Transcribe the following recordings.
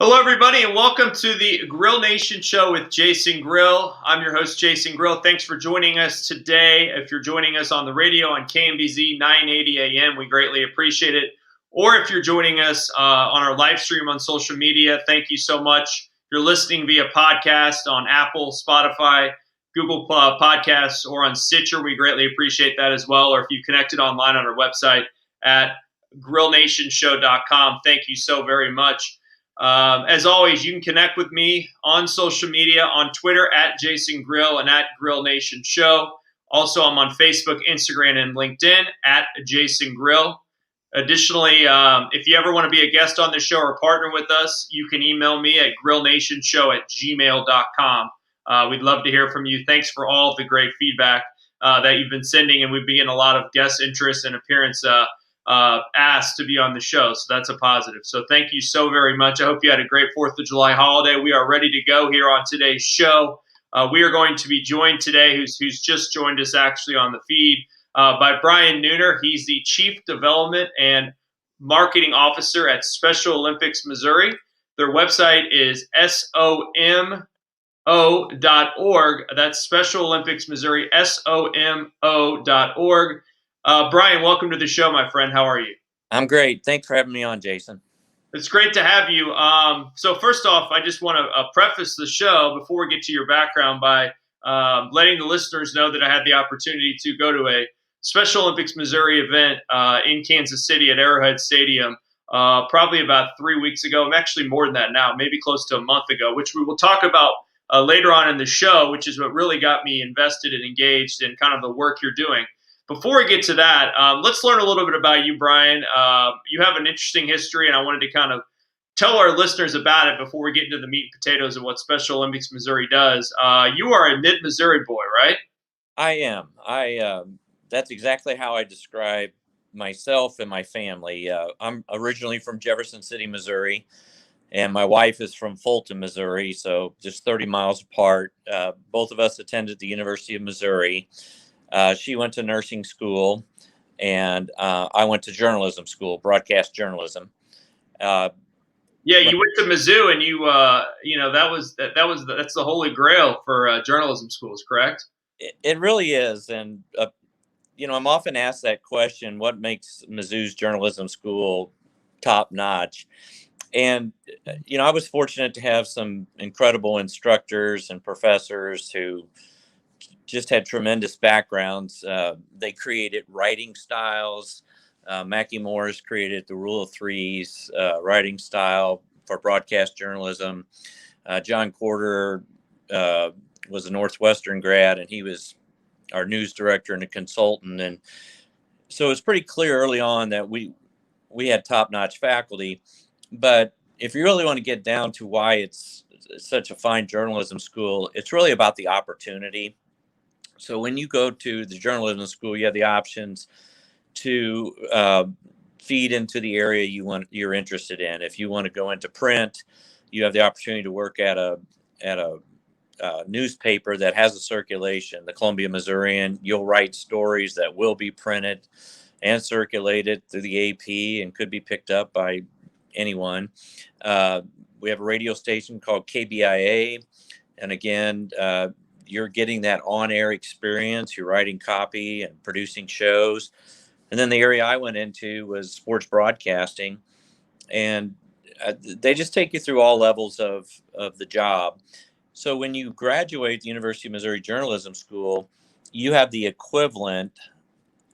Hello, everybody, and welcome to the Grill Nation show with Jason Grill. I'm your host, Jason Grill. Thanks for joining us today. If you're joining us on the radio on KMBZ 980 AM, we greatly appreciate it. Or if you're joining us on our live stream on social media, thank you so much. If you're listening via podcast on Apple, Spotify, Google Podcasts, or on Stitcher, we greatly appreciate that as well. Or if you connected online on our website at grillnationshow.com, thank you so very much. As always, you can connect with me on social media, on Twitter at Jason Grill and at Grill Nation Show. Also, I'm on Facebook, Instagram, and LinkedIn at Jason Grill. Additionally, if you ever want to be a guest on the show or partner with us, you can email me at grillnationshow@gmail.com. We'd love to hear from you. Thanks for all the great feedback that you've been sending, and we've been getting a lot of guest interest and appearance asked to be on the show. So that's a positive. So thank you so very much. I hope you had a great 4th of July holiday. We are ready to go here on today's show. We are going to be joined today, who's just joined us actually on the feed, by Brian Neuner. He's the Chief Development and Marketing Officer at Special Olympics Missouri. Their website is SOMO.org. That's Special Olympics Missouri, SOMO.org. Brian, welcome to the show, my friend. How are you? I'm great. Thanks for having me on, Jason. It's great to have you. So first off, I just want to preface the show before we get to your background by letting the listeners know that I had the opportunity to go to a Special Olympics Missouri event in Kansas City at Arrowhead Stadium probably about 3 weeks ago. Actually, more than that now, maybe close to a month ago, which we will talk about later on in the show, which is what really got me invested and engaged in kind of the work you're doing. Before we get to that, let's learn a little bit about you, Brian. You have an interesting history, and I wanted to kind of tell our listeners about it before we get into the meat and potatoes of what Special Olympics Missouri does. You are a mid-Missouri boy, right? I am. That's exactly how I describe myself and my family. I'm originally from Jefferson City, Missouri, and my wife is from Fulton, Missouri, so just 30 miles apart. Both of us attended the University of Missouri. She went to nursing school, and I went to journalism school, broadcast journalism. Yeah, you went to Mizzou, and that's the holy grail for journalism schools, correct? It really is, and I'm often asked that question: what makes Mizzou's journalism school top notch? And I was fortunate to have some incredible instructors and professors who just had tremendous backgrounds. They created writing styles. Mackie Morris created the Rule of Threes writing style for broadcast journalism. John Corder was a Northwestern grad, and he was our news director and a consultant. And so it's pretty clear early on that we had top-notch faculty. But if you really want to get down to why it's such a fine journalism school, it's really about the opportunity. So when you go to the journalism school, you have the options to feed into the area you're interested in. If you want to go into print, you have the opportunity to work at a newspaper that has a circulation, the Columbia Missourian. You'll write stories that will be printed and circulated through the AP and could be picked up by anyone. We have a radio station called KBIA, and again, you're getting that on-air experience. You're writing copy and producing shows. And then the area I went into was sports broadcasting, and they just take you through all levels of the job. So when you graduate the University of Missouri Journalism School, you have the equivalent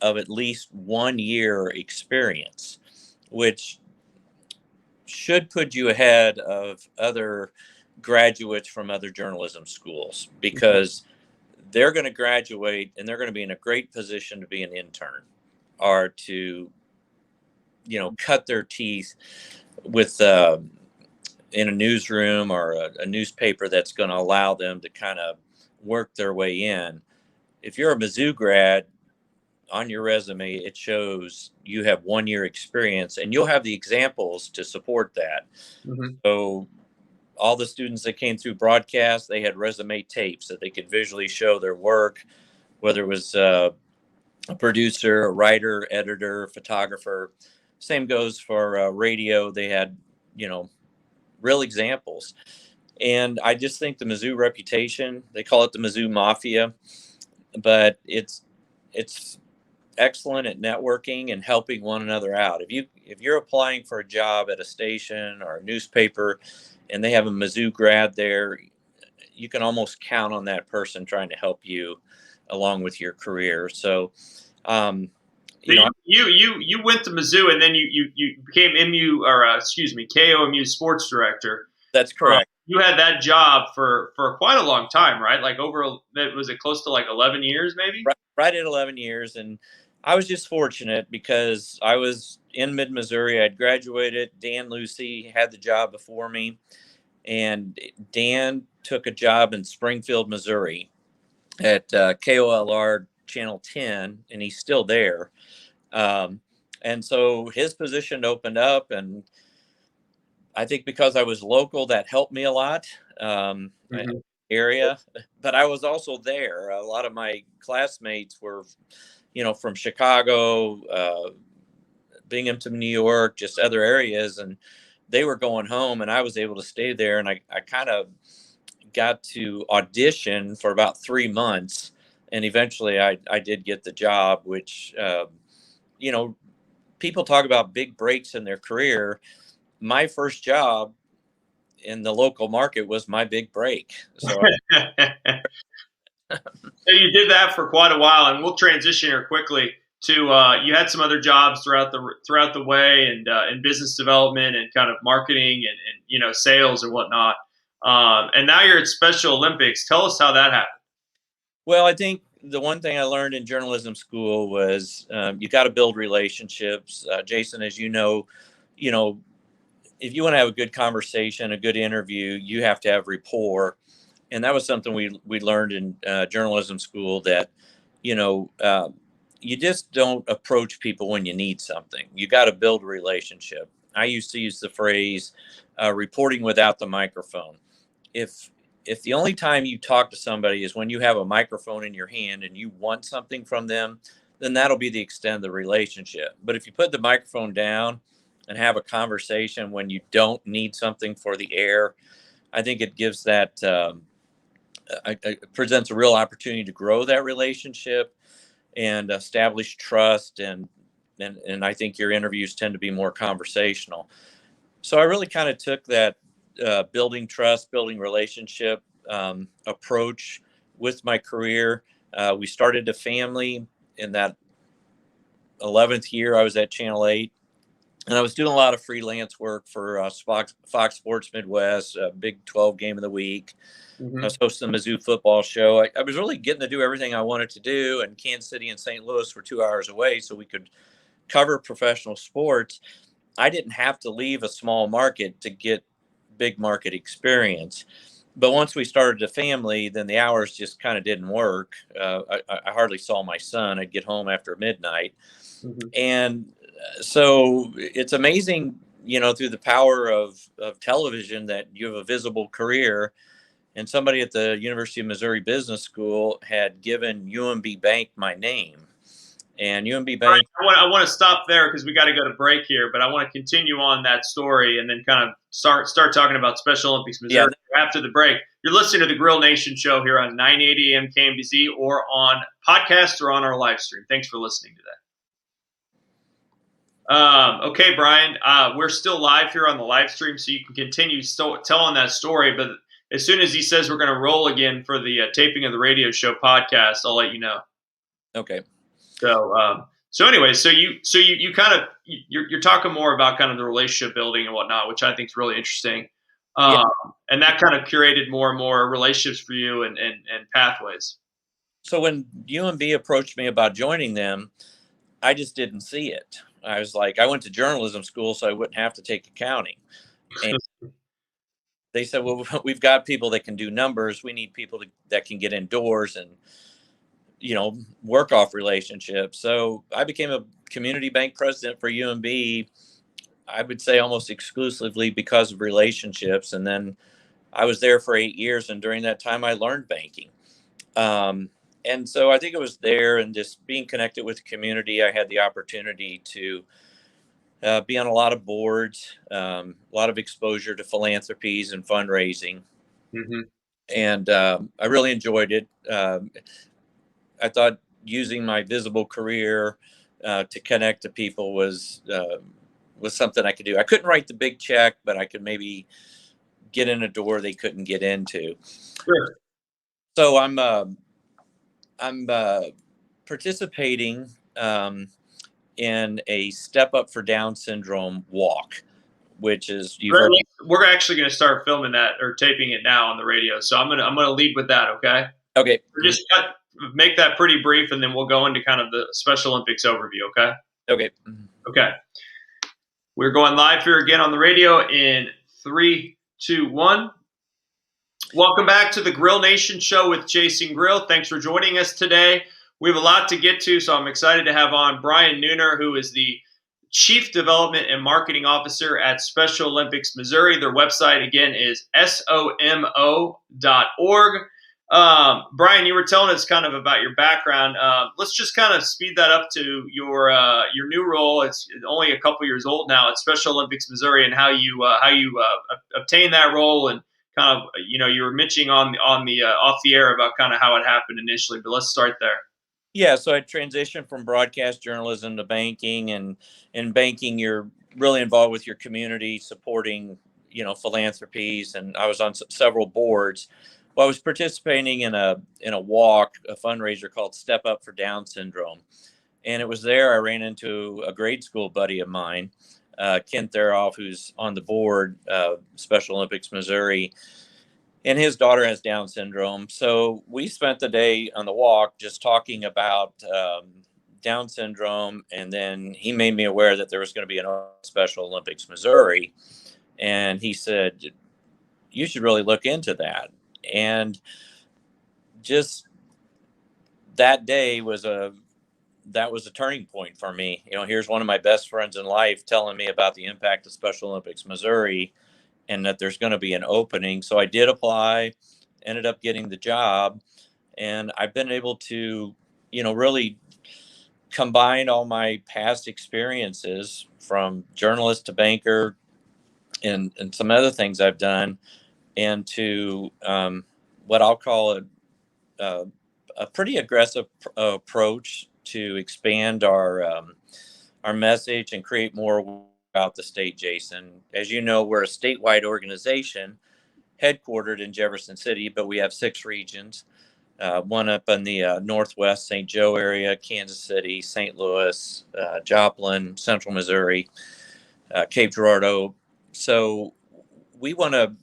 of at least 1 year experience, which should put you ahead of other graduates from other journalism schools, because they're going to graduate and they're going to be in a great position to be an intern or to, cut their teeth with in a newsroom or a newspaper that's going to allow them to kind of work their way in. If you're a Mizzou grad, on your resume, it shows you have 1 year experience, and you'll have the examples to support that. Mm-hmm. So all the students that came through broadcast, they had resume tapes that they could visually show their work, whether it was a producer, a writer, editor, photographer. Same goes for radio. They had, real examples. And I just think the Mizzou reputation, they call it the Mizzou Mafia, but it's excellent at networking and helping one another out. If you're applying for a job at a station or a newspaper and they have a Mizzou grad there, you can almost count on that person trying to help you along with your career. So, So you went to Mizzou and then you became MU or excuse me KOMU sports director. That's correct. You had that job for quite a long time, right? Like was it close to like 11 years, maybe? Right at 11 years, and I was just fortunate because I was in mid Missouri. I'd graduated. Dan Lucy had the job before me, and Dan took a job in Springfield, Missouri, at KOLR Channel 10, and he's still there. And so his position opened up, and I think because I was local, that helped me a lot. Area, but I was also there. A lot of my classmates were, from Chicago, Binghamton, New York, just other areas, and they were going home, and I was able to stay there, and I kind of got to audition for about 3 months, and eventually I did get the job, which, people talk about big breaks in their career. My first job in the local market was my big break. So So you did that for quite a while, and we'll transition here quickly to you had some other jobs throughout the way, and in business development and kind of marketing and sales and whatnot. And now you're at Special Olympics. Tell us how that happened. Well, I think the one thing I learned in journalism school was you got to build relationships. Jason, as you know, if you want to have a good conversation, a good interview, you have to have rapport. And that was something we learned in journalism school, that, you just don't approach people when you need something. You got to build a relationship. I used to use the phrase reporting without the microphone. If the only time you talk to somebody is when you have a microphone in your hand and you want something from them, then that'll be the extent of the relationship. But if you put the microphone down and have a conversation when you don't need something for the air, I think it gives that it presents a real opportunity to grow that relationship and establish trust, and I think your interviews tend to be more conversational. So I really kind of took that building trust, building relationship approach with my career. We started a family in that 11th year. I was at Channel 8, and I was doing a lot of freelance work for Fox Sports Midwest, Big 12 Game of the Week. I was hosting the Mizzou football show. I was really getting to do everything I wanted to do, and Kansas City and St. Louis were 2 hours away, so we could cover professional sports. I didn't have to leave a small market to get big market experience. But once we started a family, then the hours just kind of didn't work. I hardly saw my son. I'd get home after midnight. And so it's amazing, through the power of television, that you have a visible career. And somebody at the University of Missouri Business School had given UMB Bank my name. And UMB Bank. I want to stop there because we got to go to break here, but I want to continue on that story and then kind of start talking about Special Olympics Missouri after the break. You're listening to the Grill Nation show here on 980 AM KMBZ or on podcast or on our live stream. Thanks for listening today. Okay, Brian, we're still live here on the live stream, so you can continue telling that story. But as soon as he says we're going to roll again for the taping of the radio show podcast, I'll let you know. Okay. So anyway, so you kind of you're talking more about kind of the relationship building and whatnot, which I think is really interesting. And that kind of curated more and more relationships for you and pathways. So when UMB approached me about joining them, I just didn't see it. I was like, I went to journalism school, so I wouldn't have to take accounting. And they said, well, we've got people that can do numbers. We need people that can get indoors and, work off relationships. So I became a community bank president for UMB, I would say almost exclusively because of relationships. And then I was there for 8 years. And during that time, I learned banking. And so I think it was there, and just being connected with the community, I had the opportunity to be on a lot of boards, a lot of exposure to philanthropies and fundraising. Mm-hmm. And I really enjoyed it. I thought using my visible career to connect to people was something I could do. I couldn't write the big check, but I could maybe get in a door they couldn't get into. Sure. So I'm participating in a Step Up for Down Syndrome walk, which is you've heard. We're actually going to start filming that or taping it now on the radio. So I'm gonna lead with that. Okay. Okay. Just make that pretty brief, and then we'll go into kind of the Special Olympics overview. Okay. Okay. Okay. We're going live here again on the radio in 3, 2, 1. Welcome back to the Grill Nation show with Chasing Grill. Thanks for joining us today. We have a lot to get to, so I'm excited to have on Brian Neuner, who is the Chief Development and Marketing Officer at Special Olympics Missouri. Their website, again, is somo.org. Brian, you were telling us kind of about your background. Let's just kind of speed that up to your new role. It's only a couple years old now at Special Olympics Missouri, and how you obtained that role, and kind of you were mentioning on the off the air about kind of how it happened initially. But let's start there. Yeah, so I transitioned from broadcast journalism to banking, and in banking, you're really involved with your community, supporting philanthropies, and I was on several boards. Well, I was participating in a walk, a fundraiser called Step Up for Down Syndrome, and it was there I ran into a grade school buddy of mine, Ken Theroff, who's on the board, Special Olympics Missouri, and his daughter has Down syndrome. So we spent the day on the walk just talking about Down syndrome, and then he made me aware that there was going to be an Special Olympics Missouri, and he said, "You should really look into that." And just that day was a turning point for me. Here's one of my best friends in life telling me about the impact of Special Olympics Missouri, and that there's going to be an opening. So I did apply, ended up getting the job, and I've been able to, really combine all my past experiences from journalist to banker, and some other things I've done, into what I'll call a pretty aggressive approach to expand our message and create more about the state, Jason. As you know, we're a statewide organization headquartered in Jefferson City, but we have 6 regions, one up in the northwest St. Joe area, Kansas City, St. Louis, Joplin, Central Missouri, Cape Girardeau. So we want to,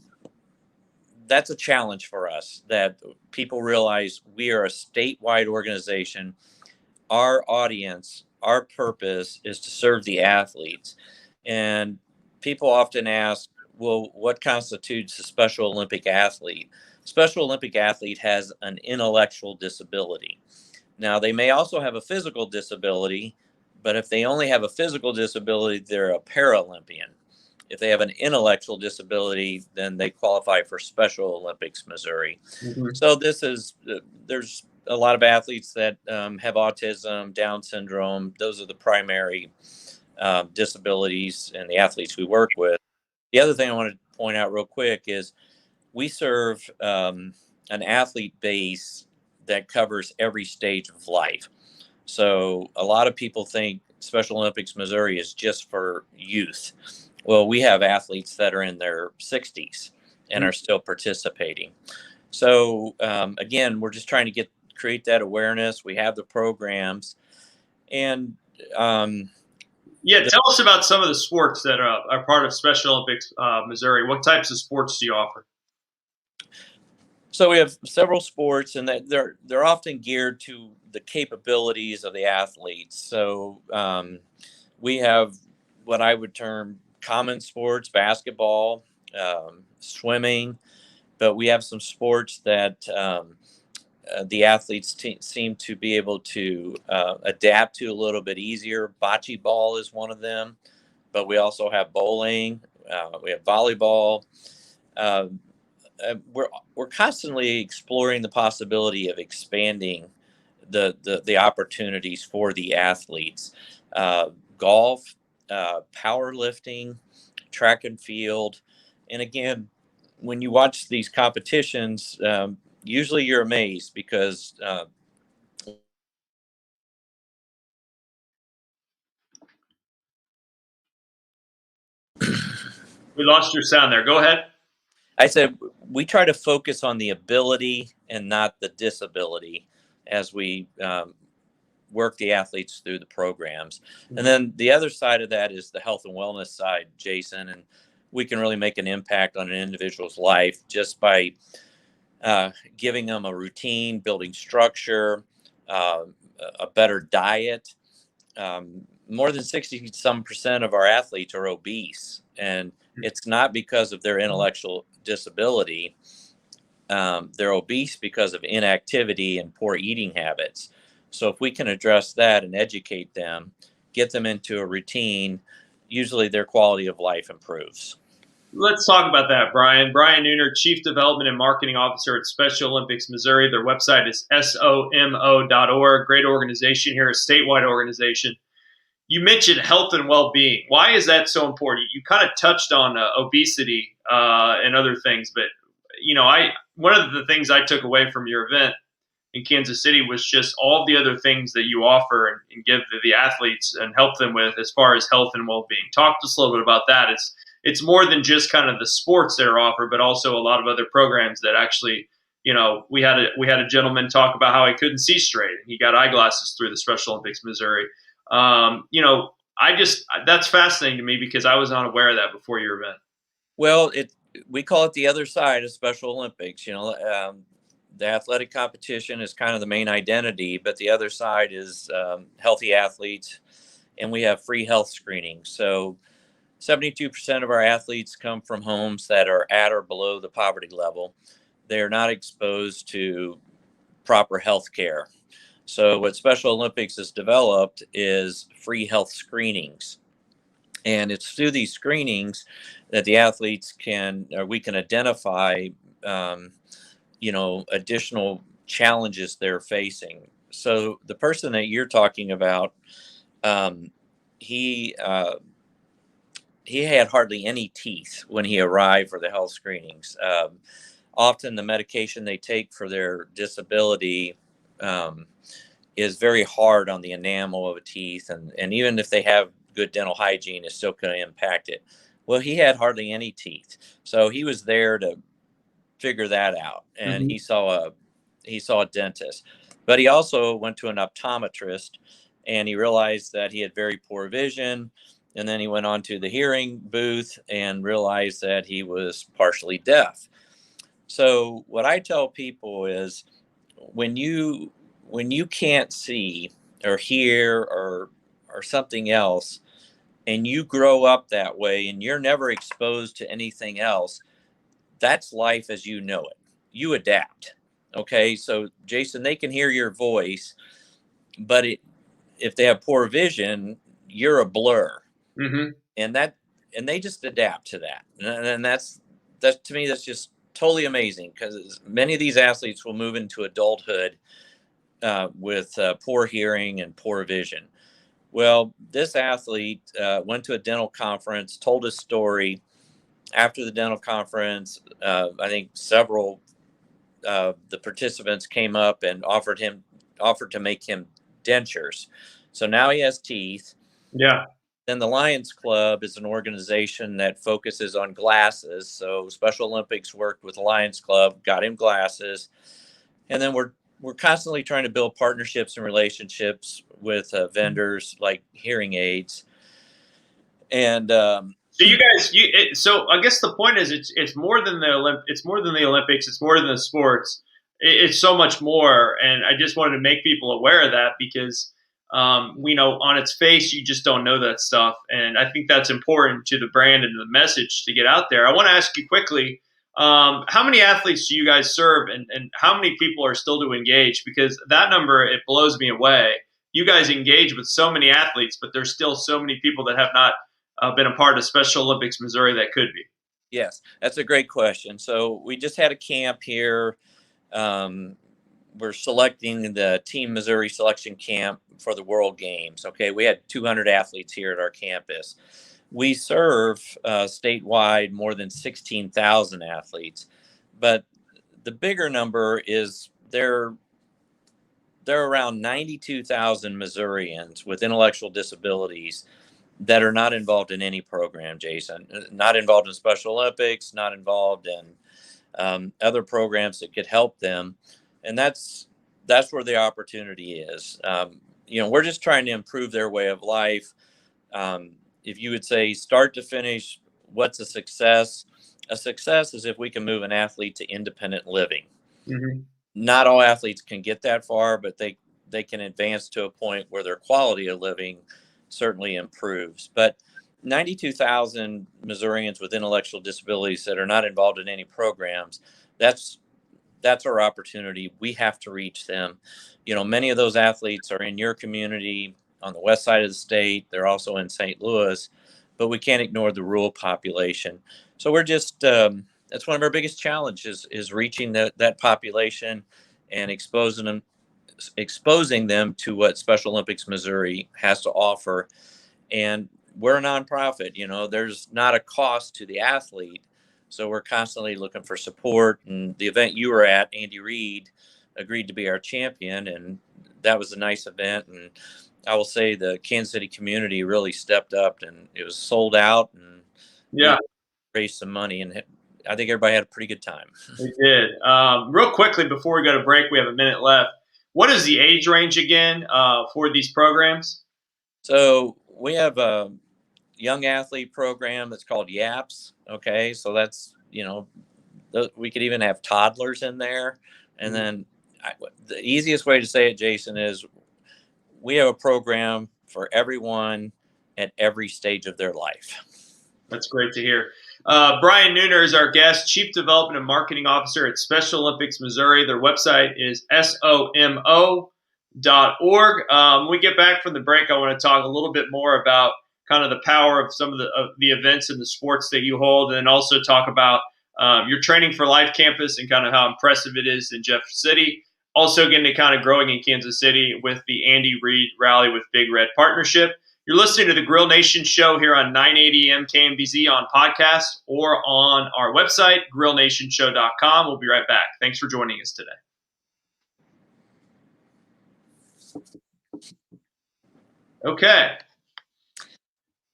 that's a challenge for us, that people realize we are a statewide organization. Our audience, our purpose is to serve the athletes. And people often ask, well, what constitutes a Special Olympic athlete? Special Olympic athlete has an intellectual disability. Now, they may also have a physical disability, but if they only have a physical disability, they're a Paralympian. If they have an intellectual disability, then they qualify for Special Olympics Missouri. Mm-hmm. So there's a lot of athletes that have autism, Down syndrome. Those are the primary disabilities and the athletes we work with. The other thing I want to point out real quick is we serve an athlete base that covers every stage of life. So a lot of people think Special Olympics Missouri is just for youth. Well, we have athletes that are in their 60s and are still participating. So again, we're just trying to create that awareness. We have the programs, and tell us about some of the sports that are part of Special Olympics Missouri. What types of sports do you offer? So we have several sports, and that they're often geared to the capabilities of the athletes. So we have what I would term common sports: basketball, swimming, but we have some sports that the athletes seem to be able to adapt to a little bit easier. Bocce ball is one of them, but we also have bowling, we have volleyball. We're constantly exploring the possibility of expanding the opportunities for the athletes. Golf, powerlifting, track and field. And again, when you watch these competitions, usually you're amazed because We lost your sound there. Go ahead. I said we try to focus on the ability and not the disability as we work the athletes through the programs. And then the other side of that is the health and wellness side, Jason. And we can really make an impact on an individual's life just by giving them a routine, building structure, uh, a better diet. More than 60% of our athletes are obese, and it's not because of their intellectual disability. They're obese because of inactivity and poor eating habits. So if we can address that and educate them, get them into a routine, usually their quality of life improves. Let's talk about that, Brian. Brian Neuner, Chief Development and Marketing Officer at Special Olympics Missouri. Their website is somo.org. Great organization here, a statewide organization. You mentioned health and well-being. Why is that so important? You kind of touched on obesity and other things, but I one of the things I took away from your event in Kansas City was just all the other things that you offer and give the athletes and help them with as far as health and well-being. Talk to us a little bit about that. It's more than just kind of the sports that are offered, but also a lot of other programs that actually, we had a gentleman talk about how he couldn't see straight and he got eyeglasses through the Special Olympics Missouri. That's fascinating to me because I was not aware of that before your event. Well, we call it the other side of Special Olympics. The athletic competition is kind of the main identity, but the other side is healthy athletes, and we have free health screening. So 72% of our athletes come from homes that are at or below the poverty level. They're not exposed to proper health care. So what Special Olympics has developed is free health screenings. And it's through these screenings that the athletes we can identify, additional challenges they're facing. So the person that you're talking about, um, he had hardly any teeth when he arrived for the health screenings. Often the medication they take for their disability is very hard on the enamel of a teeth, and even if they have good dental hygiene, it's still going to impact it. Well, he had hardly any teeth, so he was there to figure that out, and he saw a dentist, but he also went to an optometrist, and he realized that he had very poor vision. And then he went on to the hearing booth and realized that he was partially deaf. So what I tell people is when you can't see or hear or something else, and you grow up that way and you're never exposed to anything else, that's life as you know it. You adapt. Okay, so Jason, they can hear your voice, but if they have poor vision, you're a blur. And they just adapt to that. And that's to me, that's just totally amazing, because many of these athletes will move into adulthood with poor hearing and poor vision. Well, this athlete went to a dental conference, told his story. After the dental conference, I think several the participants came up and offered to make him dentures. So now he has teeth. Yeah. Then the Lions Club is an organization that focuses on glasses. So Special Olympics worked with the Lions Club, got him glasses, and then we're constantly trying to build partnerships and relationships with vendors like hearing aids. And so you guys, so I guess the point is, it's more than it's more than the Olympics, it's more than the sports. It's so much more, and I just wanted to make people aware of that because we know on its face you just don't know that stuff, and I think that's important to the brand and to the message to get out there. I want to ask you quickly, how many athletes do you guys serve, and how many people are still to engage? Because that number, it blows me away. You guys engage with so many athletes, but there's still so many people that have not been a part of Special Olympics Missouri that could be. Yes, that's a great question. So we just had a camp here. Um, we're selecting the Team Missouri selection camp for the World Games. Okay, we had 200 athletes here at our campus. We serve statewide more than 16,000 athletes, but the bigger number is there are around 92,000 Missourians with intellectual disabilities that are not involved in any program, Jason. Not involved in Special Olympics, not involved in other programs that could help them, and that's where the opportunity is. We're just trying to improve their way of life. If you would say start to finish, what's a success? A success is if we can move an athlete to independent living. Mm-hmm. Not all athletes can get that far, but they can advance to a point where their quality of living certainly improves. But 92,000 Missourians with intellectual disabilities that are not involved in any programs, that's our opportunity. We have to reach them. Many of those athletes are in your community on the west side of the state. They're also in St. Louis, but we can't ignore the rural population. So we're just that's one of our biggest challenges is reaching that population and exposing them to what Special Olympics Missouri has to offer. And we're a nonprofit. There's not a cost to the athlete, so we're constantly looking for support. And the event you were at, Andy Reid agreed to be our champion, and that was a nice event. And I will say the Kansas City community really stepped up, and it was sold out, and Yeah, raised some money, and I think everybody had a pretty good time. we did. Real quickly before we go to break, we have a minute left. What is the age range again for these programs? So we have a young athlete program that's called YAPS. Okay, so that's we could even have toddlers in there, and then the easiest way to say it, Jason, is we have a program for everyone at every stage of their life. That's great to hear. Brian Neuner is our guest, Chief Development and Marketing Officer at Special Olympics Missouri. Their website is SOMO.org. When we get back from the break, I want to talk a little bit more about kind of the power of some of the events and the sports that you hold, and then also talk about your Training for Life campus and kind of how impressive it is in Jefferson City. Also getting to kind of growing in Kansas City with the Andy Reid Rally with Big Red partnership. You're listening to the Grill Nation show here on 980 AM KMBZ on podcast or on our website, grillnationshow.com. We'll be right back. Thanks for joining us today. Okay.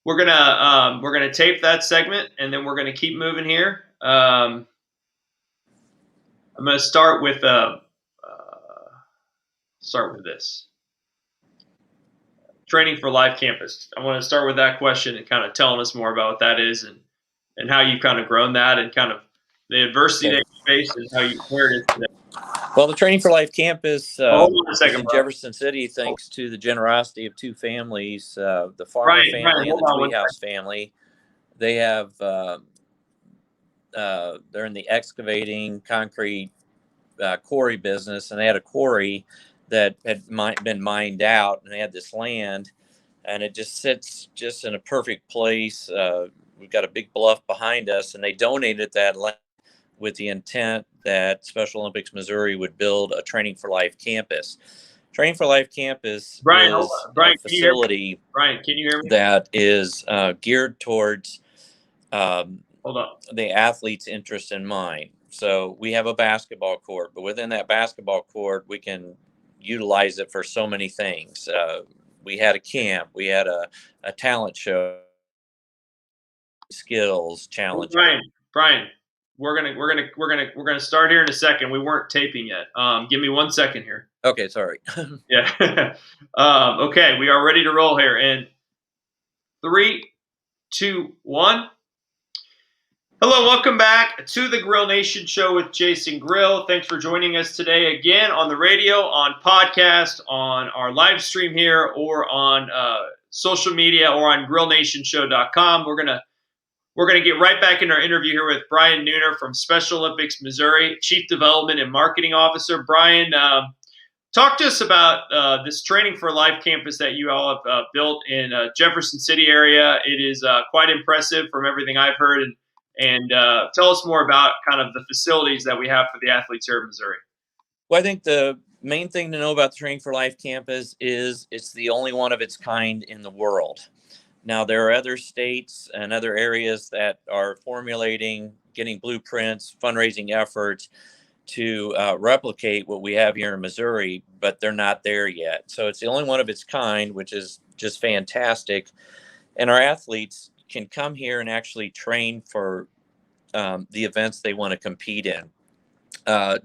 We're gonna tape that segment, and then we're gonna keep moving here. I'm gonna start with this. Training for Life campus. I want to start with that question and kind of telling us more about what that is and how you've kind of grown that and kind of the adversity that you faced and how you where it is today. Well, the Training for Life campus Hold on a second, is in bro. Jefferson City, thanks to the generosity of two families, the Farmer family and the Tweehouse family. They have they're in the excavating concrete quarry business, and they had a quarry that had been mined out, and they had this land, and it just sits just in a perfect place. We've got a big bluff behind us, and they donated that land with the intent that Special Olympics Missouri would build a Training for Life campus. Training for Life campus is a facility Brian, can you hear me? that is geared towards the athlete's interest in mind. So we have a basketball court, but within that basketball court, we can utilize it for so many things. We had a camp, we had a talent show, skills challenge. Brian, we're gonna start here in a second. We weren't taping yet. Give me 1 second here. Okay, sorry. Yeah. Okay, we are ready to roll here. In 3, 2, 1. Hello, welcome back to the Grill Nation show with Jason Grill. Thanks for joining us today again on the radio, on podcast, on our live stream here, or on social media, or on grillnationshow.com. We're gonna get right back in our interview here with Brian Neuner from Special Olympics Missouri, Chief Development and Marketing Officer. Brian, talk to us about this Training for Life campus that you all have built in Jefferson City area. It is quite impressive from everything I've heard, and tell us more about kind of the facilities that we have for the athletes here in Missouri. Well, I think the Main thing to know about the Training for Life campus is it's the only one of its kind in the world. Now, there are other states and other areas that are formulating, getting blueprints, fundraising efforts to replicate what we have here in Missouri, but they're not there yet. So it's the only one of its kind, which is just fantastic. And our athletes can come here and actually train for the events they want to compete in.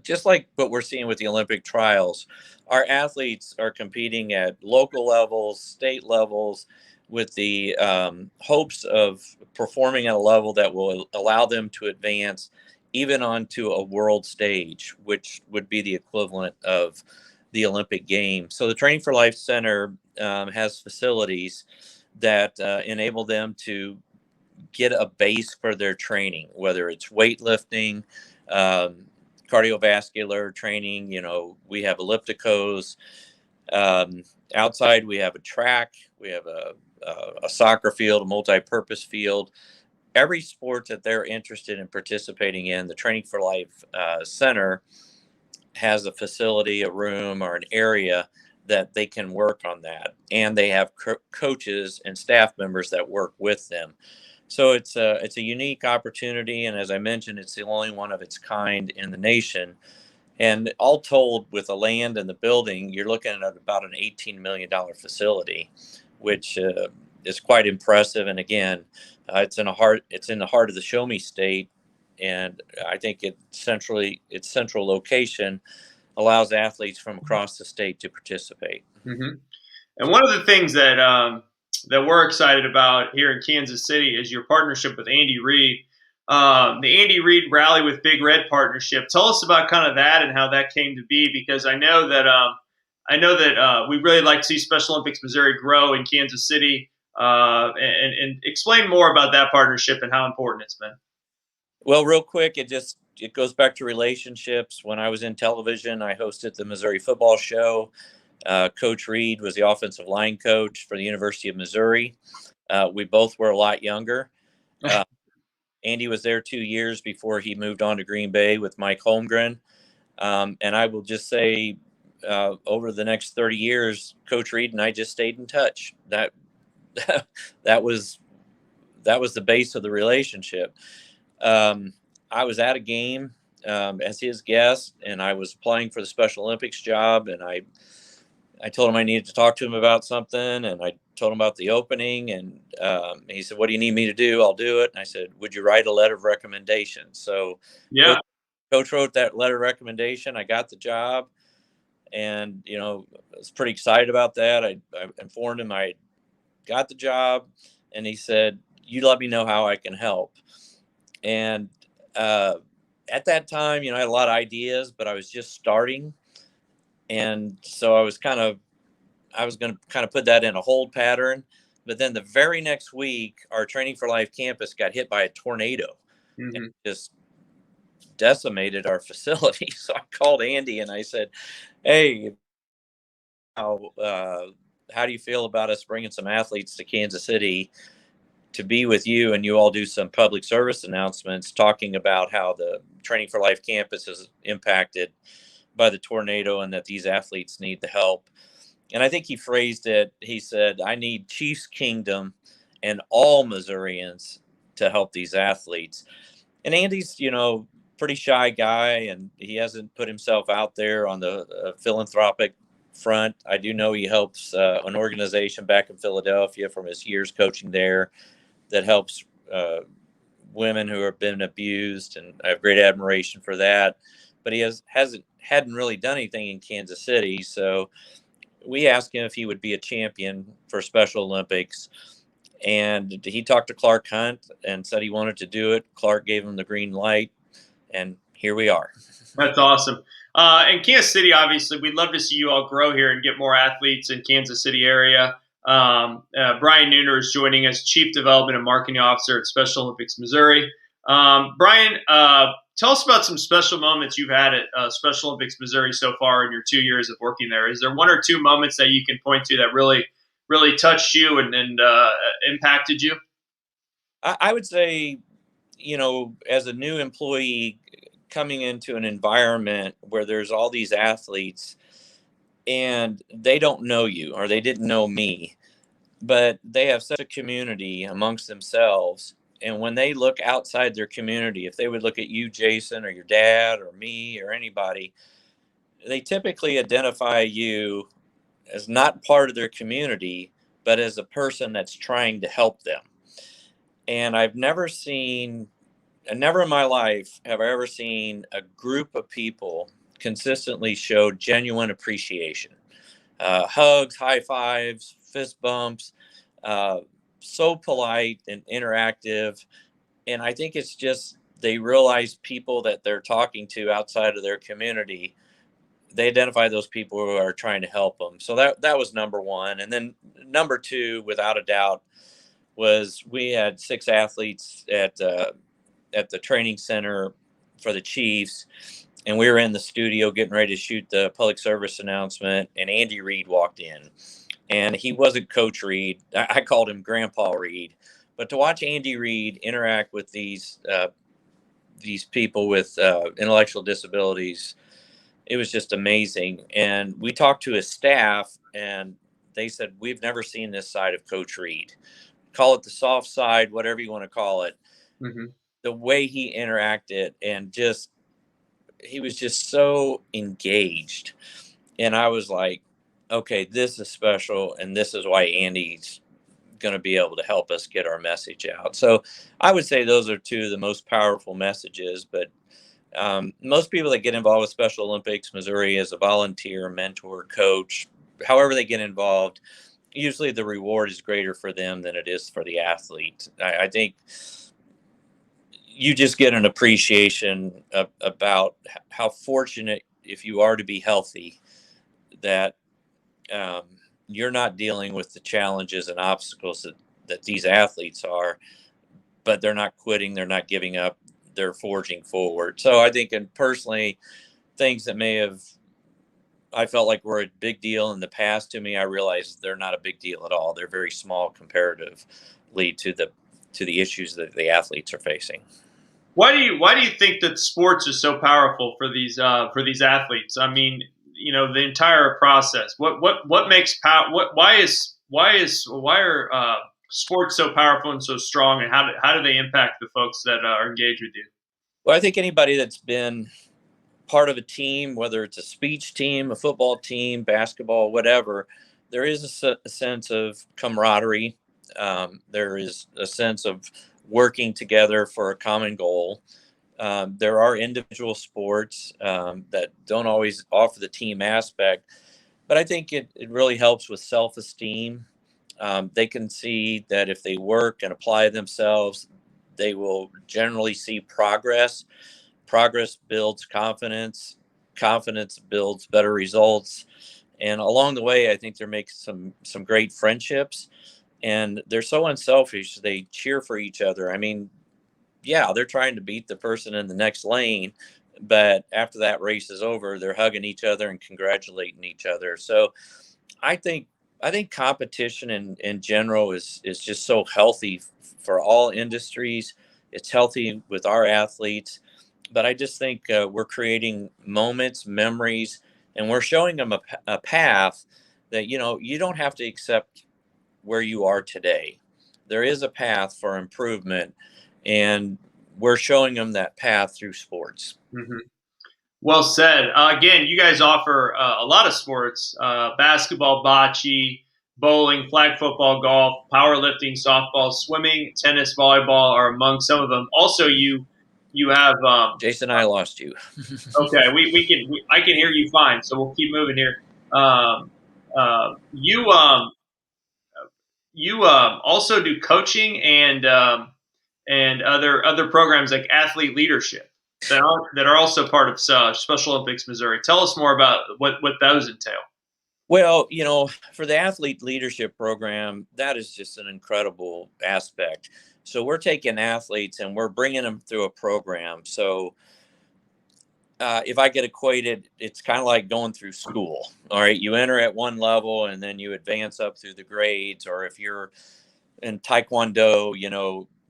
Just like what we're seeing with the Olympic trials, our athletes are competing at local levels, state levels, with the hopes of performing at a level that will allow them to advance even onto a world stage, which would be the equivalent of the Olympic Games. So the Training for Life Center has facilities that enable them to get a base for their training, whether it's weightlifting, um, cardiovascular training. We have ellipticos. Um, Outside, we have a track, we have a soccer field, a multi-purpose field. Every sport that they're interested in participating in, the Training for Life Center has a facility, a room, or an area that they can work on that. And they have coaches and staff members that work with them. So it's a unique opportunity, and as I mentioned, it's the only one of its kind in the nation. And all told, with the land and the building, you're looking at about an $18 million facility, which is quite impressive. And again, it's in the heart of the Show Me State, and I think its central location allows athletes from across the state to participate. Hmm. And one of the things that we're excited about here in Kansas City is your partnership with Andy Reid. The Andy Reid Rally with Big Red partnership. Tell us about kind of that and how that came to be, because I know that we really like to see Special Olympics Missouri grow in Kansas City, and explain more about that partnership and how important it's been. Well, real quick, it goes back to relationships. When I was in television, I hosted the Missouri Football Show. Coach Reid was the offensive line coach for the University of Missouri. We both were a lot younger. Uh, Andy was there 2 years before he moved on to Green Bay with Mike Holmgren. And I will just say, over the next 30 years, Coach Reid and I just stayed in touch. That was the base of the relationship. Um, I was at a game as his guest, and I was applying for the Special Olympics job, and I told him I needed to talk to him about something, and I told him about the opening, and he said, "What do you need me to do? I'll do it." And I said, "Would you write a letter of recommendation?" So Yeah, Coach wrote that letter of recommendation. I got the job, and I was pretty excited about that. I informed him I got the job, and he said, "You let me know how I can help." And uh, at that time, I had a lot of ideas, but I was just starting, and so I was going to kind of put that in a hold pattern. But then the very next week, our Training for Life campus got hit by a tornado and hmm, just decimated our facility. So I called Andy and I said, "Hey, how do you feel about us bringing some athletes to Kansas City to be with you, and you all do some public service announcements talking about how the Training for Life campus is impacted by the tornado and that these athletes need the help?" And I think he phrased it, he said, "I need Chiefs Kingdom and all Missourians to help these athletes." And Andy's, pretty shy guy, and he hasn't put himself out there on the philanthropic front. I do know he helps an organization back in Philadelphia from his years coaching there that helps women who have been abused, and I have great admiration for that. But he hadn't really done anything in Kansas City, so we asked him if he would be a champion for Special Olympics, and he talked to Clark Hunt and said he wanted to do it. Clark gave him the green light, and here we are. that's awesome. And Kansas City, obviously, we'd love to see you all grow here and get more athletes in Kansas City area. Brian Neuner is joining us, Chief Development and Marketing Officer at Special Olympics Missouri. Brian, tell us about some special moments you've had at Special Olympics Missouri so far in your 2 years of working there. Is there one or two moments that you can point to that really touched you and impacted you? I would say, as a new employee coming into an environment where there's all these athletes, and they don't know you, or they didn't know me, but they have such a community amongst themselves. And when they look outside their community, if they would look at you, Jason, or your dad, or me, or anybody, they typically identify you as not part of their community, but as a person that's trying to help them. And never in my life have I ever seen a group of people consistently show genuine appreciation. Hugs, high fives, fist bumps, uh, so polite and interactive. And I think it's just they realize people that they're talking to outside of their community. They identify those people who are trying to help them. So that was number one. And then number two, without a doubt, was we had 6 athletes at the training center for the Chiefs, and we were in the studio getting ready to shoot the public service announcement, and Andy Reid walked in. And he wasn't Coach Reid. I called him Grandpa Reid. But to watch Andy Reid interact with these people with intellectual disabilities, it was just amazing. And we talked to his staff, and they said, "We've never seen this side of Coach Reid. Call it the soft side, whatever you want to call it." Mm-hmm. The way he interacted, and just he was just so engaged. And I was like, okay, this is special, and this is why Andy's going to be able to help us get our message out. So I would say those are two of the most powerful messages. But most people that get involved with Special Olympics Missouri as a volunteer, mentor, coach, however they get involved, usually the reward is greater for them than it is for the athlete. I think you just get an appreciation about how fortunate, if you are to be healthy, that um, you're not dealing with the challenges and obstacles that these athletes are, but they're not quitting, they're not giving up, they're forging forward. So I think, and personally, things that may have I felt like were a big deal in the past to me, I realized they're not a big deal at all. They're very small comparatively to the issues that the athletes are facing. Why do you think that sports is so powerful for these athletes? I mean, the entire process. What makes what why are sports so powerful and so strong, and how do they impact the folks that are engaged with you? Well, I think anybody that's been part of a team, whether it's a speech team, a football team, basketball, whatever, there is a sense of camaraderie. There is a sense of working together for a common goal. There are individual sports that don't always offer the team aspect, but I think it really helps with self esteem. They can see that if they work and apply themselves, they will generally see progress. Progress builds confidence. Confidence builds better results. And along the way, I think they're making some great friendships. And they're so unselfish. They cheer for each other. I mean, yeah, they're trying to beat the person in the next lane, but after that race is over, they're hugging each other and congratulating each other. So I think I think competition in general is just so healthy for all industries. It's healthy with our athletes, but I just think we're creating moments, memories, and we're showing them a path that you don't have to accept where you are today. There is a path for improvement, and we're showing them that path through sports. Hmm. Well said. Again, you guys offer a lot of sports: basketball, bocce, bowling, flag football, golf, powerlifting, softball, swimming, tennis, volleyball are among some of them. Also, you have Jason, I lost you. okay. I can hear you fine, so we'll keep moving here. Um, you also do coaching and other programs like athlete leadership that are also part of Special Olympics Missouri. Tell us more about what those entail. Well, for the athlete leadership program, that is just an incredible aspect. So we're taking athletes and we're bringing them through a program. So if I get equated, it's kind of like going through school. All right, you enter at one level and then you advance up through the grades. Or if you're in Taekwondo,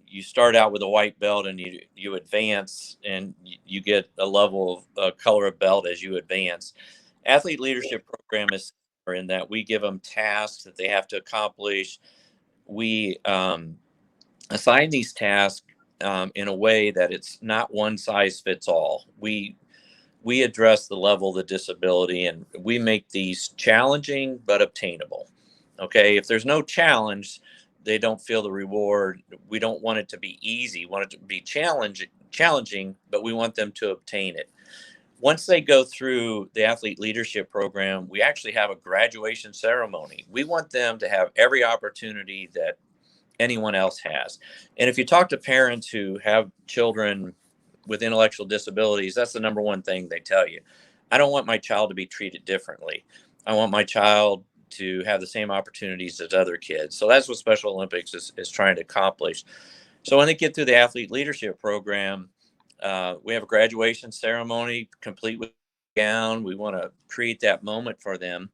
you start out with a white belt and you advance and you get a level of color of belt as you advance. athlete leadership program is in that we give them tasks that they have to accomplish. We assign these tasks in a way that it's not one size fits all. We address the level of the disability, and we make these challenging but obtainable. Okay, if there's no challenge, they don't feel the reward. We don't want it to be easy. We want it to be challenging, but we want them to obtain it. Once they go through the athlete leadership program, we actually have a graduation ceremony. We want them to have every opportunity that anyone else has. And if you talk to parents who have children with intellectual disabilities, that's the number one thing they tell you. I don't want my child to be treated differently. I want my child to have the same opportunities as other kids. So that's what Special Olympics is trying to accomplish. So when they get through the athlete leadership program, we have a graduation ceremony complete with gown. We want to create that moment for them.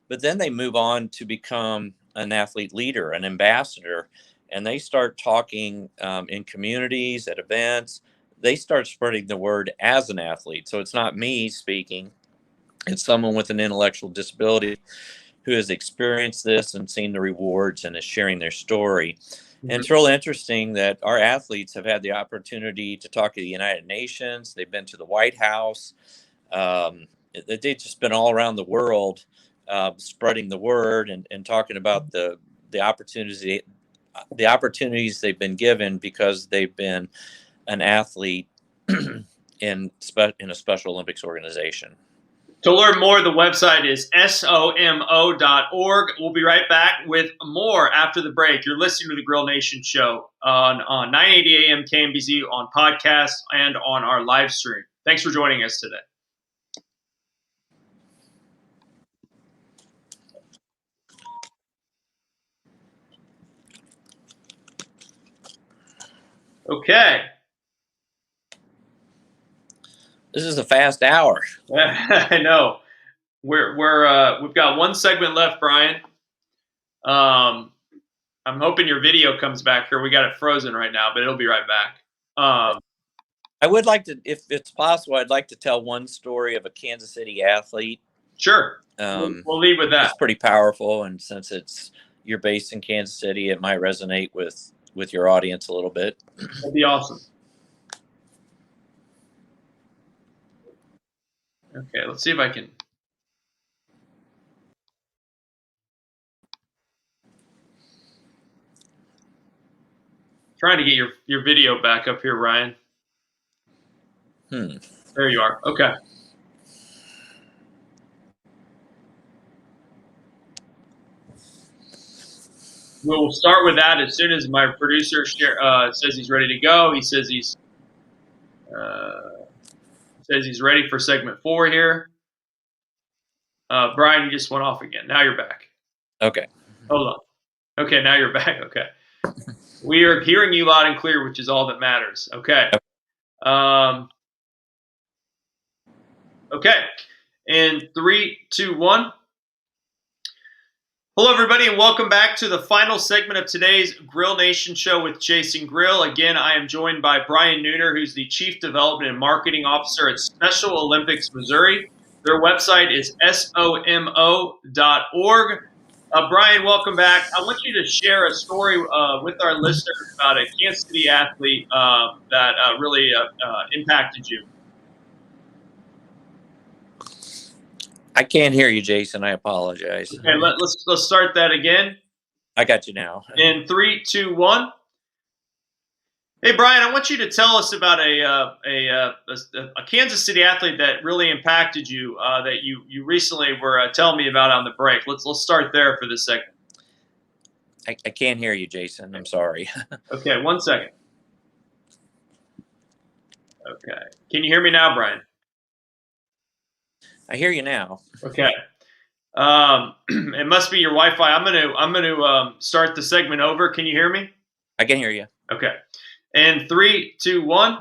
But then they move on to become an athlete leader, an ambassador, and they start talking in communities, at events. They start spreading the word as an athlete. So it's not me speaking, it's someone with an intellectual disability who has experienced this and seen the rewards and is sharing their story. And it's real interesting that our athletes have had the opportunity to talk to the United Nations. They've been to the White House. They've just been all around the world spreading the word and talking about the opportunities they've been given because they've been an athlete in a Special Olympics organization. To learn more, the website is somo.org. We'll be right back with more after the break. You're listening to the Grill Nation Show on 980 AM KMBZ on podcast and on our live stream. Thanks for joining us today. Okay. This is a fast hour. I know. We've got one segment left, Brian. I'm hoping your video comes back here. We got it frozen right now, but it'll be right back. I would like to, if it's possible, I'd like to tell one story of a Kansas City athlete. Sure. We'll leave with that. It's pretty powerful, and since you're based in Kansas City, it might resonate with your audience a little bit. That'd be awesome. Okay, let's see if I can. Trying to get your video back up here, Ryan. There you are. Okay. We'll start with that as soon as my producer says he's ready to go. He says he's ready for segment 4 here. Brian, you just went off again. Now you're back. Okay. Hold on. Okay, now you're back. Okay. We are hearing you loud and clear, which is all that matters. Okay. Okay. In 3, 2, 1. Hello, everybody, and welcome back to the final segment of today's Grill Nation Show with Jason Grill. Again, I am joined by Brian Neuner, who's the Chief Development and Marketing Officer at Special Olympics Missouri. Their website is somo.org. Brian, welcome back. I want you to share a story with our listeners about a Kansas City athlete that really impacted you. I can't hear you, Jason. I apologize. Okay, let's start that again. I got you now. In 3, 2, 1. Hey, Brian, I want you to tell us about a Kansas City athlete that really impacted you, that you recently were telling me about on the break. Let's start there for this segment. I can't hear you, Jason. I'm sorry. Okay, 1 second. Okay, can you hear me now, Brian? I hear you now. Okay. It must be your Wi-Fi. I'm gonna start the segment over. Can you hear me? I can hear you. Okay. And 3, 2, 1.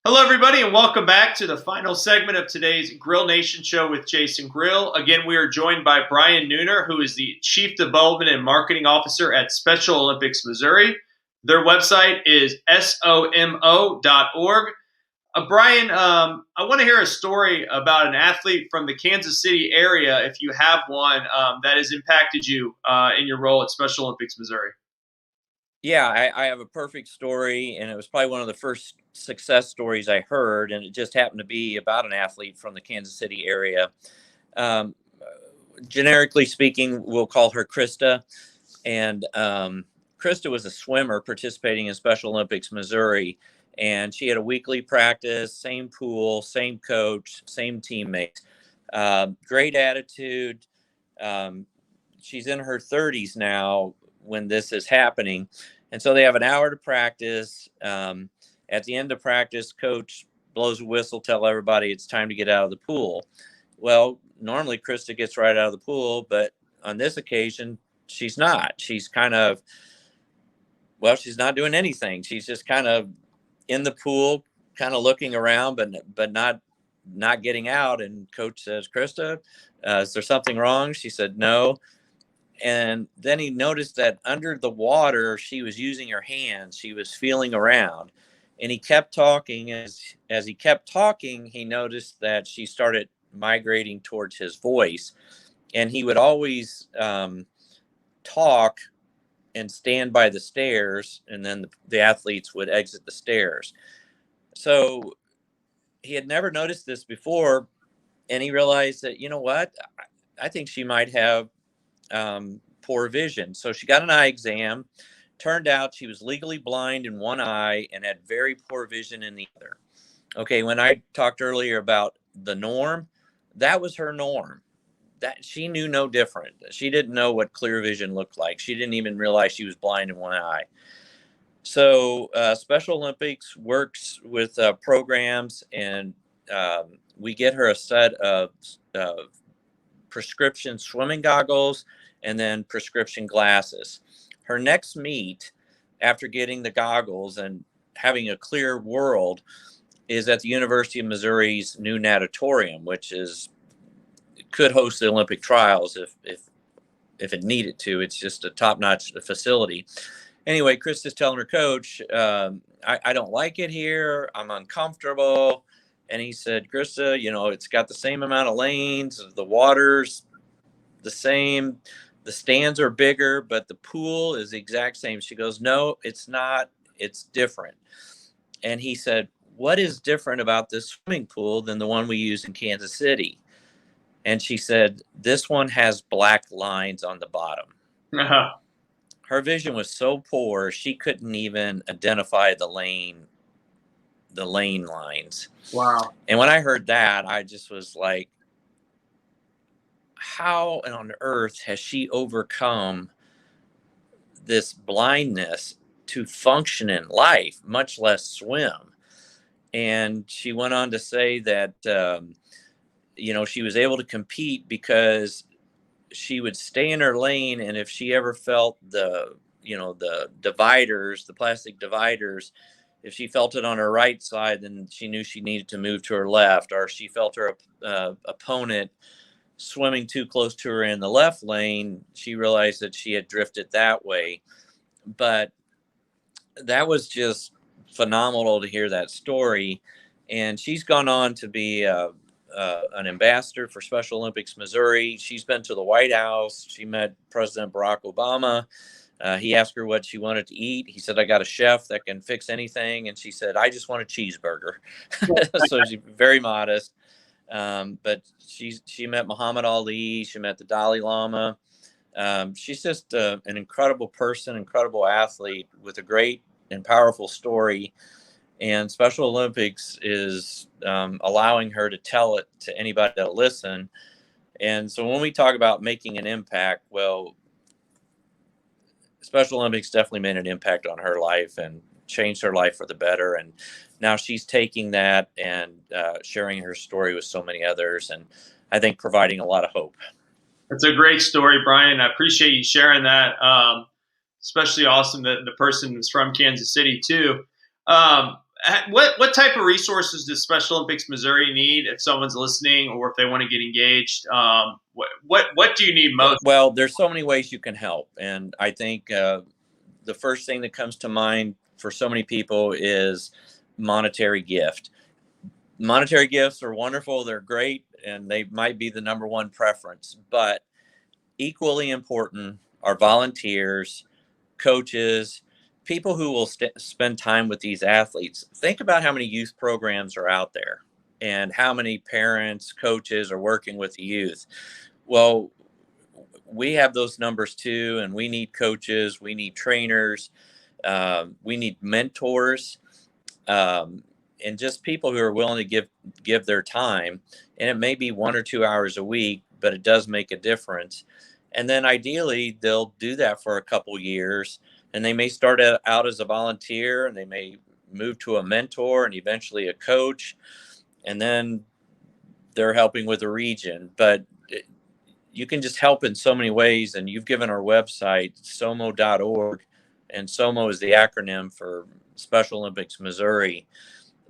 Hello, everybody, and welcome back to the final segment of today's Grill Nation Show with Jason Grill. Again, we are joined by Brian Neuner, who is the Chief Development and Marketing Officer at Special Olympics Missouri. Their website is somo.org. Brian, I want to hear a story about an athlete from the Kansas City area, if you have one, that has impacted you in your role at Special Olympics Missouri. Yeah, I have a perfect story, and it was probably one of the first success stories I heard, and it just happened to be about an athlete from the Kansas City area. Um, Generically speaking, we'll call her Krista. And Krista was a swimmer participating in Special Olympics Missouri, and she had a weekly practice, same pool, same coach, same teammates. Great attitude. Um, she's in her 30s now when this is happening, and so they have an hour to practice. At the end of practice, coach blows a whistle, tell everybody it's time to get out of the pool. Well, normally Krista gets right out of the pool, but on this occasion, she's not. She's kind of, well, she's not doing anything. She's just kind of in the pool, kind of looking around, but not getting out. And coach says, Krista, is there something wrong? She said no. And then he noticed that under the water, she was using her hands. She was feeling around, and he kept talking. As he kept talking, he noticed that she started migrating towards his voice, and he would always talk and stand by the stairs, and then the athletes would exit the stairs. So he had never noticed this before, and he realized that, you know what, I think she might have poor vision. So she got an eye exam. Turned out she was legally blind in one eye and had very poor vision in the other. Okay, when I talked earlier about the norm, that was her norm. That she knew no different. She didn't know what clear vision looked like. She didn't even realize she was blind in one eye. So Special Olympics works with programs, and we get her a set of prescription swimming goggles and then prescription glasses. Her next meet, after getting the goggles and having a clear world, is at the University of Missouri's new natatorium, which could host the Olympic trials if it needed to. It's just a top-notch facility. Anyway, Chris is telling her coach, I don't like it here. I'm uncomfortable. And he said, Krista, it's got the same amount of lanes. The water's the same. The stands are bigger, but the pool is the exact same. She goes, no, it's not. It's different. And he said, what is different about this swimming pool than the one we use in Kansas City? And she said, this one has black lines on the bottom. Uh-huh. Her vision was so poor, she couldn't even identify the lane lines. Wow. And when I heard that, I just was like, how on earth has she overcome this blindness to function in life, much less swim? And she went on to say that, she was able to compete because she would stay in her lane. And if she ever felt the dividers, the plastic dividers, if she felt it on her right side, then she knew she needed to move to her left, or she felt her opponent swimming too close to her in the left lane, she realized that she had drifted that way. But that was just phenomenal to hear that story. And she's gone on to be an ambassador for Special Olympics Missouri. She's been to the White House. She met President Barack Obama. He asked her what she wanted to eat. He said, I got a chef that can fix anything. And she said, I just want a cheeseburger. So she's very modest. But she met Muhammad Ali. She met the Dalai Lama. She's just an incredible person, incredible athlete with a great and powerful story. And Special Olympics is allowing her to tell it to anybody that'll listen. And so when we talk about making an impact, well, Special Olympics definitely made an impact on her life and changed her life for the better. And now she's taking that and sharing her story with so many others, and I think providing a lot of hope. That's a great story, Brian. I appreciate you sharing that. Especially awesome that the person is from Kansas City too. What type of resources does Special Olympics Missouri need if someone's listening or if they want to get engaged? What do you need most? Well, there's so many ways you can help, and I think the first thing that comes to mind for so many people is monetary gift. monetary gifts are wonderful. They're great, and they might be the number one preference. But equally important are volunteers, coaches, people who will spend time with these athletes. Think about how many youth programs are out there and how many parents, coaches are working with the youth. Well, we have those numbers too, and we need coaches, we need trainers, we need mentors, and just people who are willing to give their time. And it may be 1 or 2 hours a week, but it does make a difference. And then ideally, they'll do that for a couple years, and they may start out as a volunteer, and they may move to a mentor, and eventually a coach, and then they're helping with a region. But you can just help in so many ways. And you've given our website, somo.org, and SOMO is the acronym for Special Olympics Missouri.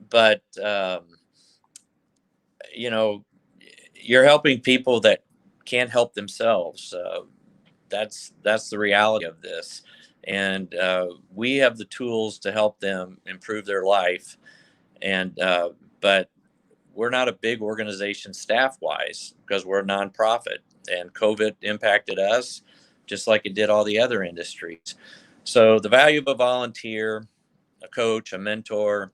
But, you know, you're helping people that can't help themselves. That's the reality of this. And we have the tools to help them improve their life. And, but we're not a big organization staff wise because we're a nonprofit, and COVID impacted us just like it did all the other industries. So the value of a volunteer, a coach, a mentor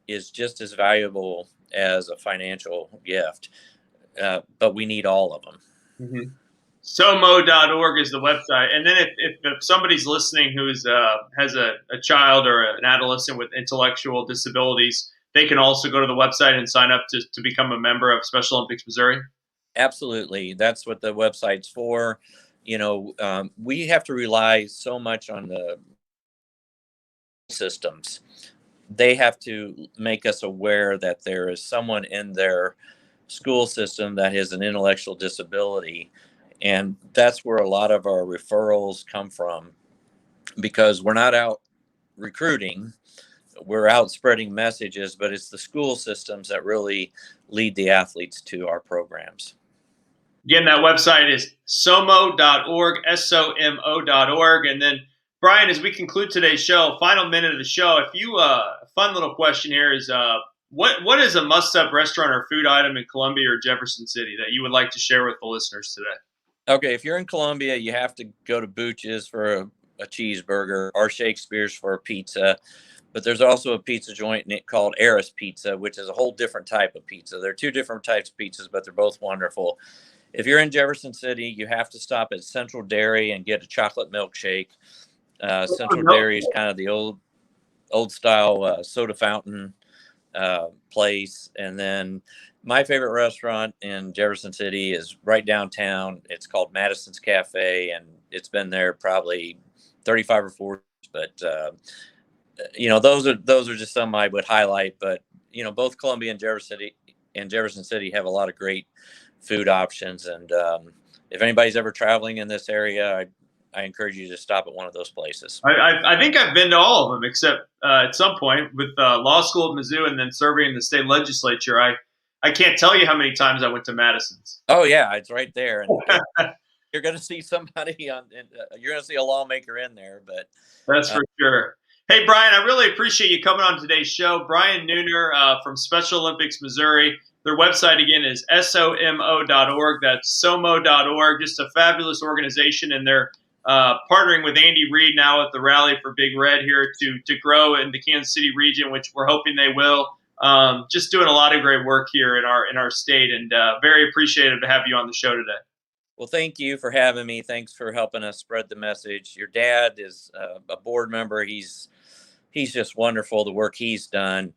is just as valuable as a financial gift, but we need all of them. Mm-hmm. Somo.org is the website. And then if somebody's listening who's has a child or an adolescent with intellectual disabilities, they can also go to the website and sign up to become a member of Special Olympics Missouri. Absolutely. That's what the website's for. You know, we have to rely so much on the systems. They have to make us aware that there is someone in their school system that has an intellectual disability. And that's where a lot of our referrals come from, because we're not out recruiting, we're out spreading messages, but it's the school systems that really lead the athletes to our programs. Again, that website is somo.org, SOMO.org. And then, Brian, as we conclude today's show, final minute of the show, if you, a fun little question here is, what is a must-have restaurant or food item in Columbia or Jefferson City that you would like to share with the listeners today? Okay, if you're in Columbia, you have to go to Booch's for a cheeseburger, or Shakespeare's for a pizza. But there's also a pizza joint called Eris Pizza, which is a whole different type of pizza. There are two different types of pizzas, but they're both wonderful. If you're in Jefferson City, you have to stop at Central Dairy and get a chocolate milkshake. Central Dairy is kind of the old style soda fountain place. And then my favorite restaurant in Jefferson City is right downtown. It's called Madison's Cafe, and it's been there probably 35 or 40 years. But you know, those are just some I would highlight. But you know, both Columbia and Jefferson City have a lot of great food options. And if anybody's ever traveling in this area, I encourage you to stop at one of those places. I think I've been to all of them, except at some point with law school at Mizzou and then serving in the state legislature. I can't tell you how many times I went to Madison's. Oh yeah, it's right there, and you're going to see somebody you're going to see a lawmaker in there. But that's for sure. Hey, Brian, I really appreciate you coming on today's show. Brian Neuner from Special Olympics Missouri. Their website, again, is SOMO.org. That's SOMO.org. Just a fabulous organization, and they're partnering with Andy Reid now at the Rally for Big Red here to grow in the Kansas City region, which we're hoping they will. Just doing a lot of great work here in our state, and very appreciative to have you on the show today. Well, thank you for having me. Thanks for helping us spread the message. Your dad is a board member. He's just wonderful, the work he's done.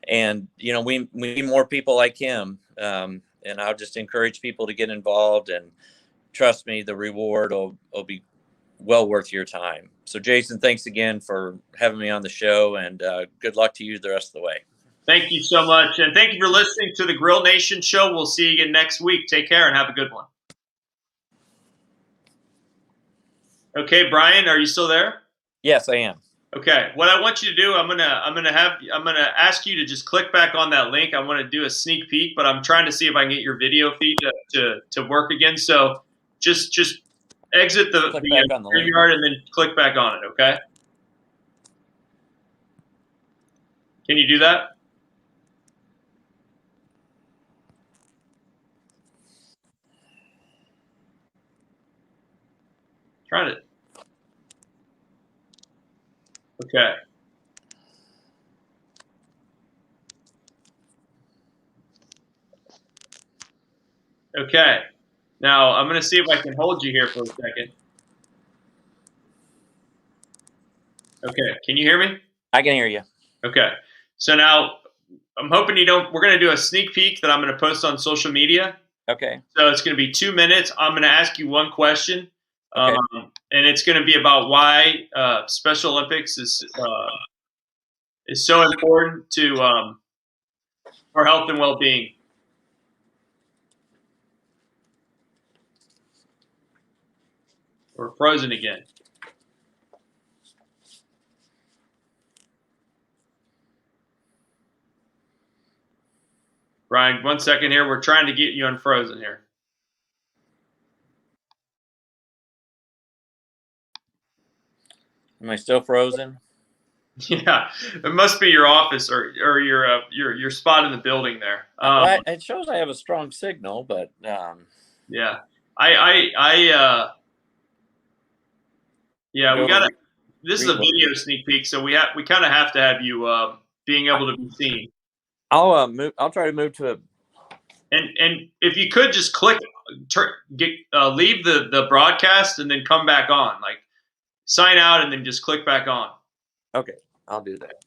And, you know, we need more people like him. And I'll just encourage people to get involved, and trust me, the reward will be well worth your time. So, Jason, thanks again for having me on the show, and good luck to you the rest of the way. Thank you so much. And thank you for listening to the Grill Nation show. We'll see you again next week. Take care and have a good one. Okay, Brian, are you still there? Yes, I am. Okay, what I want you to do, I'm gonna ask you to just click back on that link. I want to do a sneak peek, but I'm trying to see if I can get your video feed to work again. So just exit the StreamYard and then click back on it. Okay? Can you do that? Try it. Okay. Okay. Now I'm going to see if I can hold you here for a second. Okay. Can you hear me? I can hear you. Okay. So now I'm hoping you don't. We're going to do a sneak peek that I'm going to post on social media. Okay. So it's going to be 2 minutes. I'm going to ask you one question, Okay. and it's going to be about why Special Olympics is so important to for health and well-being. We're frozen again. Brian, 1 second here. We're trying to get you unfrozen here. Am I still frozen? Yeah, it must be your office or your spot in the building there. Well, it shows I have a strong signal, but Yeah, I yeah, we go to got to. This is a reload. video sneak peek, so we kind of have to have you being able to be seen. I'll move. I'll try to move to a. And if you could just click, leave the broadcast and then come back on, like sign out and then just click back on. Okay, I'll do that.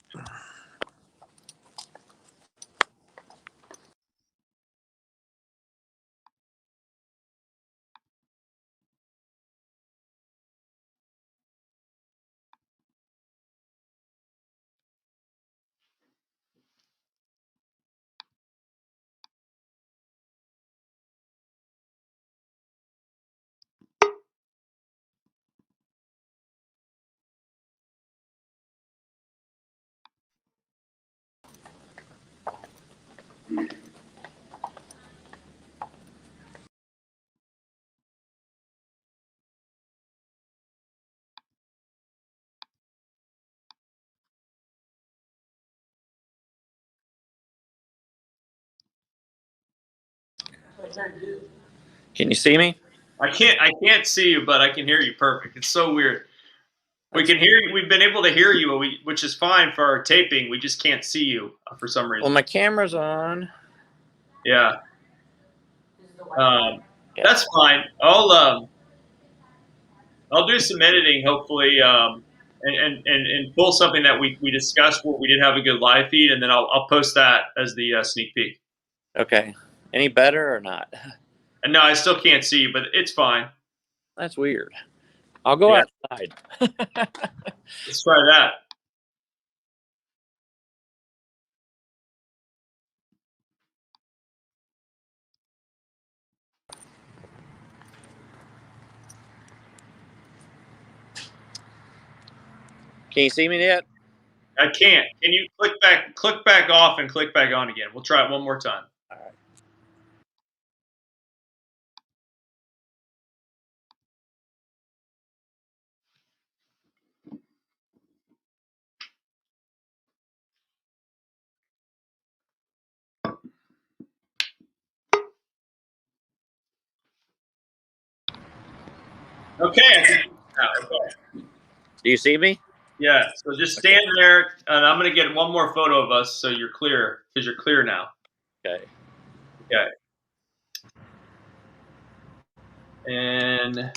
Can you see me? I can't see you, but I can hear you perfect. It's so weird. We can hear you. We've been able to hear you, which is fine for our taping. We just can't see you for some reason. Well, my camera's on. Yeah, Yeah. that's fine. I'll do some editing, hopefully, and pull something that we discussed where we did have a good live feed, and then I'll post that as the sneak peek. Okay. Any better or not? And no, I still can't see you, but it's fine. That's weird. I'll go Yeah. outside. Let's try that. Can you see me yet? I can't. Can you click back off, and click back on again? We'll try it one more time. All right. Okay. Okay. Do you see me? Yeah. So just stand there, and I'm going to get one more photo of us, so you're clear, because you're clear now. Okay. Okay. And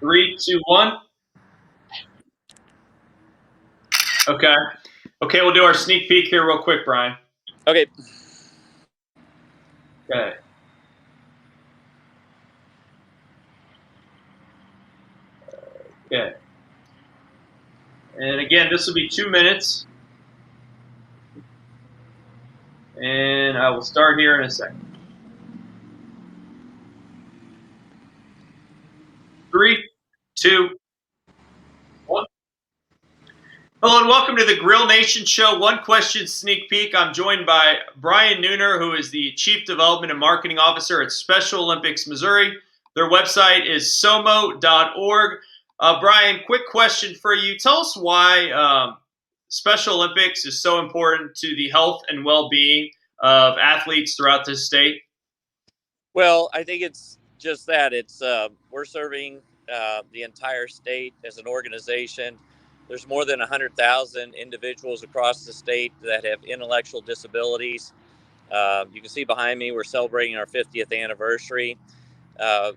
3, 2, 1. Okay. Okay. We'll do our sneak peek here real quick, Brian. Okay. Okay. Okay. And again, this will be 2 minutes. And I will start here in a second. 3, 2, 1. Hello and welcome to the Grill Nation Show. One question sneak peek. I'm joined by Brian Neuner, who is the Chief Development and Marketing Officer at Special Olympics Missouri. Their website is somo.org. Brian, quick question for you. Tell us why Special Olympics is so important to the health and well-being of athletes throughout this state. Well, I think it's just that. It's we're serving the entire state as an organization. There's more than 100,000 individuals across the state that have intellectual disabilities. You can see behind me, we're celebrating our 50th anniversary. Uh,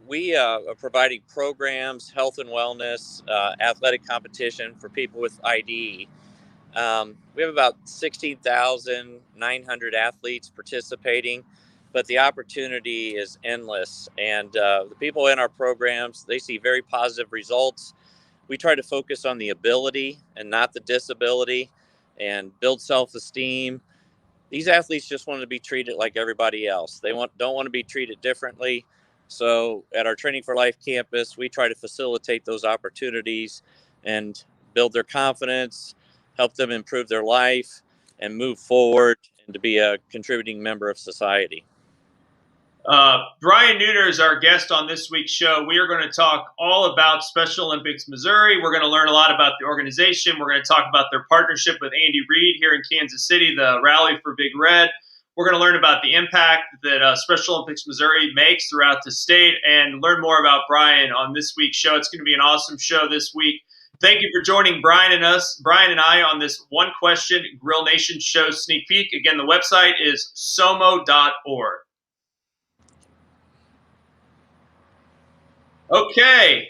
we are providing programs, health and wellness, athletic competition for people with ID. We have about 16,900 athletes participating, but the opportunity is endless. And the people in our programs, they see very positive results. We try to focus on the ability and not the disability and build self-esteem. These athletes just want to be treated like everybody else. They don't want to be treated differently. So at our Training for Life campus, we try to facilitate those opportunities and build their confidence, help them improve their life and move forward and to be a contributing member of society. Brian Neuner is our guest on this week's show. We are going to talk all about Special Olympics Missouri. We're going to learn a lot about the organization. We're going to talk about their partnership with Andy Reid here in Kansas City, the Rally for Big Red. We're going to learn about the impact that Special Olympics Missouri makes throughout the state and learn more about Brian on this week's show. It's going to be an awesome show this week. Thank you for joining Brian and I on this One Question Grill Nation show sneak peek. Again, the website is somo.org. Okay,